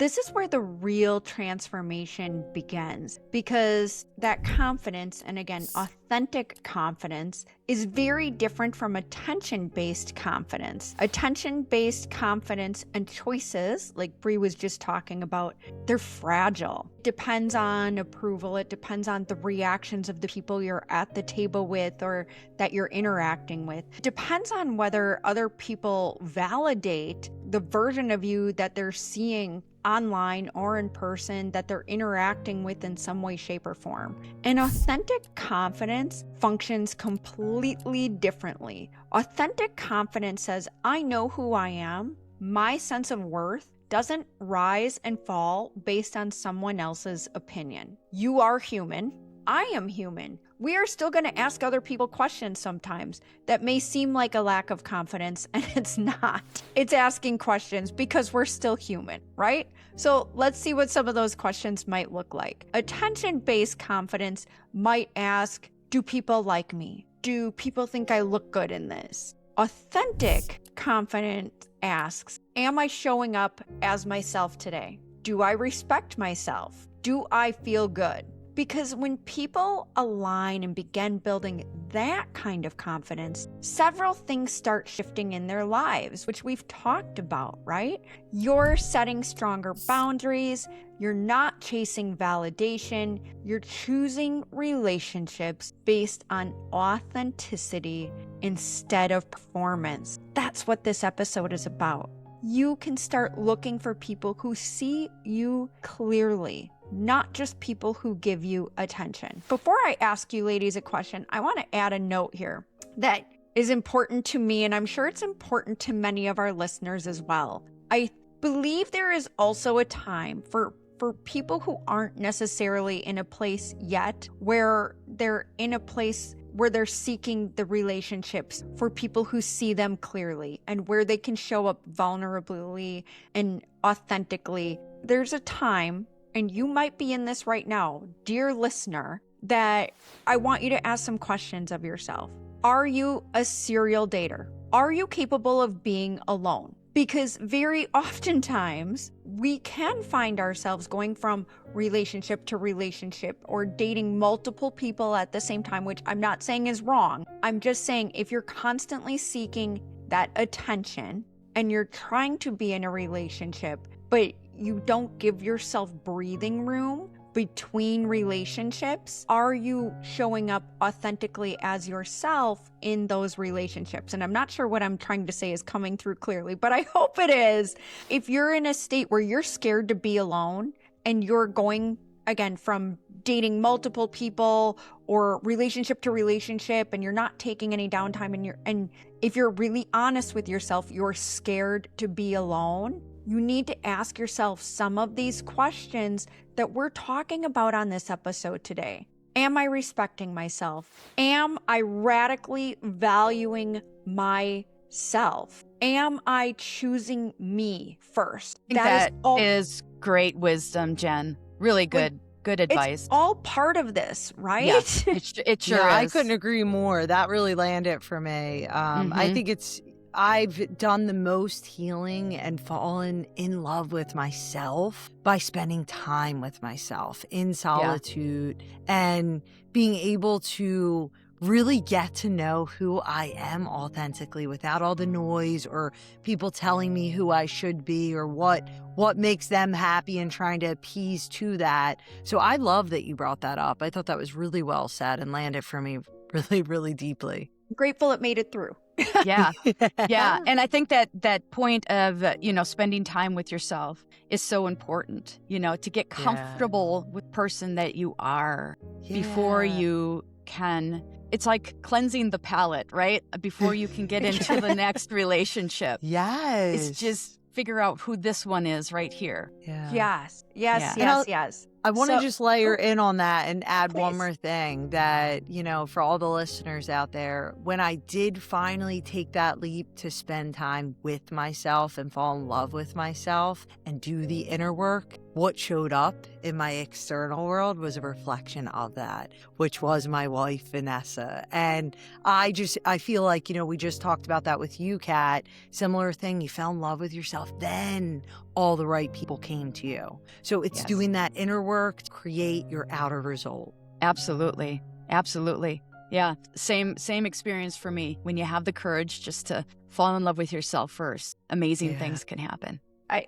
This is where the real transformation begins, because that confidence, and again, authentic confidence, is very different from attention-based confidence. Attention-based confidence and choices, like Bri was just talking about, they're fragile. It depends on approval. It depends on the reactions of the people you're at the table with or that you're interacting with. It depends on whether other people validate the version of you that they're seeing online or in person, that they're interacting with in some way, shape, or form. And authentic confidence functions completely differently. Authentic confidence says, I know who I am. My sense of worth doesn't rise and fall based on someone else's opinion. You are human. I am human. We are still going to ask other people questions sometimes that may seem like a lack of confidence, and it's not. It's asking questions because we're still human, right? So let's see what some of those questions might look like. Attention-based confidence might ask, do people like me? Do people think I look good in this? Authentic confidence asks, am I showing up as myself today? Do I respect myself? Do I feel good? Because when people align and begin building that kind of confidence, several things start shifting in their lives, which we've talked about, right? You're setting stronger boundaries. You're not chasing validation. You're choosing relationships based on authenticity instead of performance. That's what this episode is about. You can start looking for people who see you clearly, not just people who give you attention. Before I ask you ladies a question, I want to add a note here that is important to me, and I'm sure it's important to many of our listeners as well. I believe there is also a time for people who aren't necessarily in a place yet where they're in a place where they're seeking the relationships for people who see them clearly and where they can show up vulnerably and authentically. There's a time, and you might be in this right now, dear listener, that I want you to ask some questions of yourself. Are you a serial dater? Are you capable of being alone? Because very oftentimes we can find ourselves going from relationship to relationship or dating multiple people at the same time, which I'm not saying is wrong. I'm just saying if you're constantly seeking that attention and you're trying to be in a relationship, but you don't give yourself breathing room between relationships, are you showing up authentically as yourself in those relationships? And I'm not sure what I'm trying to say is coming through clearly, but I hope it is. If you're in a state where you're scared to be alone and you're going, again, from dating multiple people or relationship to relationship, and you're not taking any downtime, and if you're really honest with yourself, you're scared to be alone, you need to ask yourself some of these questions that we're talking about on this episode today. Am I respecting myself? Am I radically valuing myself? Am I choosing me first? That is great wisdom, Jenn. Really good. Good advice. It's all part of this, right? Yes, it sure is. I couldn't agree more. That really landed for me. I think I've done the most healing and fallen in love with myself by spending time with myself in solitude and being able to really get to know who I am authentically without all the noise or people telling me who I should be or what makes them happy and trying to appease to that. So I love that you brought that up. I thought that was really well said and landed for me really, really deeply. Grateful it made it through. Yeah. And I think that point of, spending time with yourself is so important, to get comfortable with the person that you are before you can. It's like cleansing the palate, right? Before you can get into the next relationship. Yes. It's just figure out who this one is right here. Yeah. Yes. I want to just layer in on that and add Please. one more thing that, for all the listeners out there, when I did finally take that leap to spend time with myself and fall in love with myself and do the inner work, what showed up in my external world was a reflection of that, which was my wife, Vanessa. And I feel like, we just talked about that with you, Kat. Similar thing, you fell in love with yourself. Then all the right people came to you. So it's Yes. doing that inner work to create your outer result. Absolutely. Absolutely. Yeah. Same experience for me. When you have the courage just to fall in love with yourself first, amazing things can happen.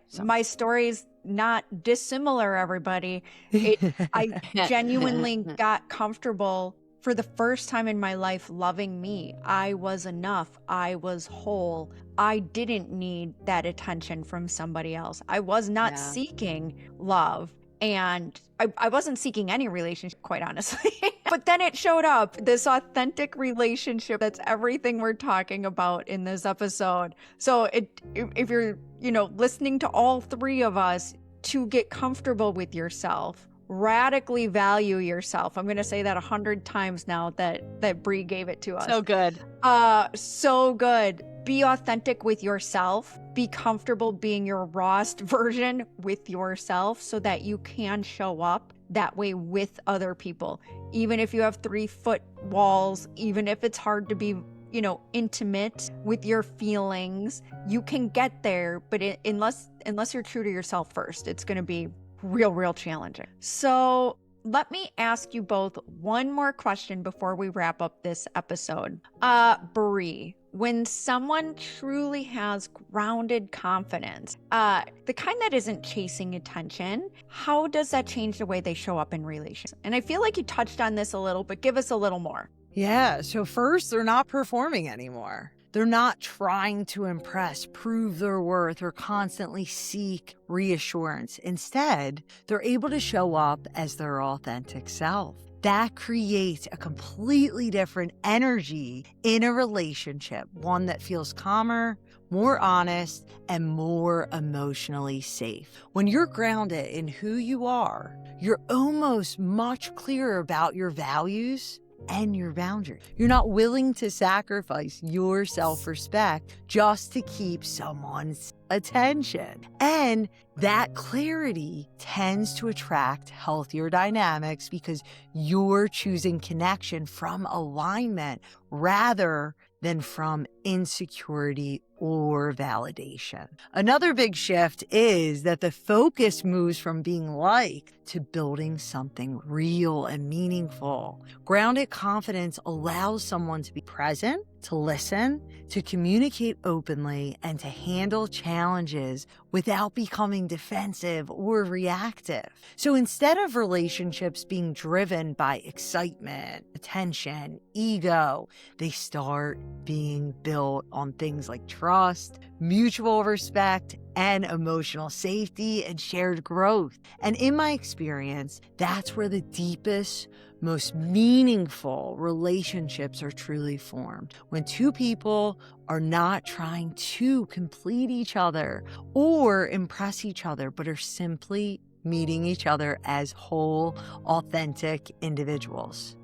So. My story's not dissimilar, everybody. I genuinely got comfortable for the first time in my life loving me. I was enough. I was whole. I didn't need that attention from somebody else. I was not seeking love. And I wasn't seeking any relationship, quite honestly. But then it showed up, this authentic relationship. That's everything we're talking about in this episode. So if you're, listening to all three of us, to get comfortable with yourself, radically value yourself. I'm going to say that 100 times now that Brie gave it to us. So good. So good. Be authentic with yourself. Be comfortable being your rawest version with yourself so that you can show up that way with other people. Even if you have 3-foot walls, even if it's hard to be, intimate with your feelings, you can get there. But unless you're true to yourself first, it's going to be real challenging. So let me ask you both one more question before we wrap up this episode. Brie, when someone truly has grounded confidence, the kind that isn't chasing attention, how does that change the way they show up in relationships? And I feel like you touched on this a little, but give us a little more. Yeah. So first, they're not performing anymore. They're not trying to impress, prove their worth, or constantly seek reassurance. Instead, they're able to show up as their authentic self. That creates a completely different energy in a relationship, one that feels calmer, more honest, and more emotionally safe. When you're grounded in who you are, you're almost much clearer about your values and your boundaries. You're not willing to sacrifice your self-respect just to keep someone's attention. And that clarity tends to attract healthier dynamics because you're choosing connection from alignment rather than from insecurity or validation. Another big shift is that the focus moves from being liked to building something real and meaningful. Grounded confidence allows someone to be present, to listen, to communicate openly, and to handle challenges without becoming defensive or reactive. So instead of relationships being driven by excitement, attention, ego, they start being built on things like trust, mutual respect, and emotional safety and shared growth. And in my experience, that's where the deepest, most meaningful relationships are truly formed. When two people are not trying to complete each other or impress each other, but are simply meeting each other as whole, authentic individuals.